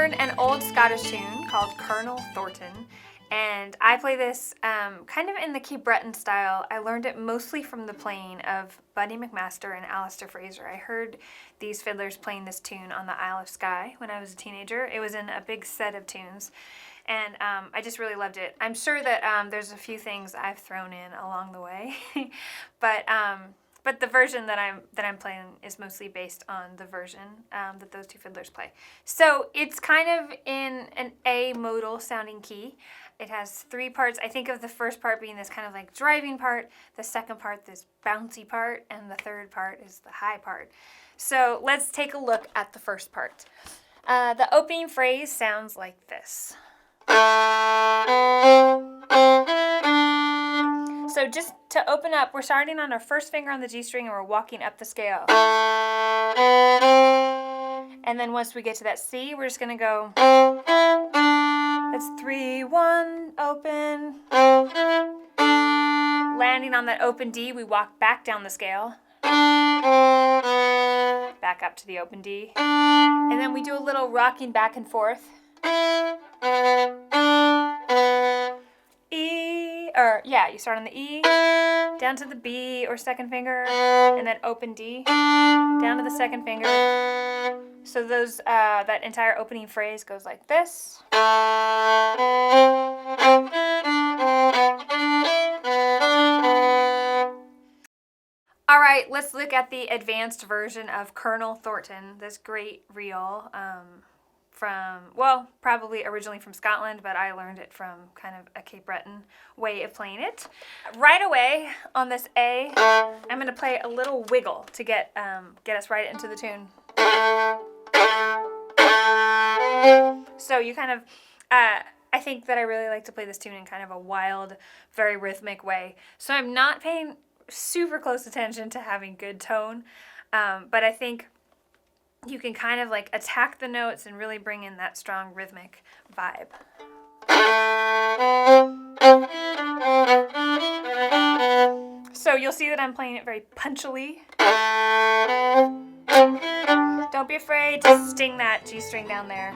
learn an old Scottish tune called Colonel Thornton, and I play this kind of in the Cape Breton style. I learned it mostly from the playing of MacMaster and Alasdair Frasier. I heard these fiddlers playing this tune on the Isle of Skye when I was a teenager. It was in a big set of tunes, and I just really loved it. I'm sure that there's a few things I've thrown in along the way, but the version that I'm playing is mostly based on the version that those two fiddlers play. So it's kind of in an A modal sounding key. It has three parts. I think of the first part being this kind of like driving part, the second part this bouncy part, and the third part is the high part. So let's take a look at the first part. The opening phrase sounds like this. So just to open up, we're starting on our first finger on the G string and we're walking up the scale. And then once we get to that C, we're just going to go, that's 3, 1, open. Landing on that open D, we walk back down the scale. Back up to the open D. And then we do a little rocking back and forth. You start on the E, down to the B or second finger, and then open D, down to the second finger. So those that entire opening phrase goes like this. All right, let's look at the advanced version of Colonel Thornton, this great reel probably originally from Scotland, but I learned it from kind of a Cape Breton way of playing it. Right away on this A, I'm going to play a little wiggle to get us right into the tune. So you kind of, I think that I really like to play this tune in kind of a wild, very rhythmic way. So I'm not paying super close attention to having good tone, but I think you can kind of like attack the notes and really bring in that strong rhythmic vibe. So you'll see that I'm playing it very punchily. Don't be afraid to sting that G string down there.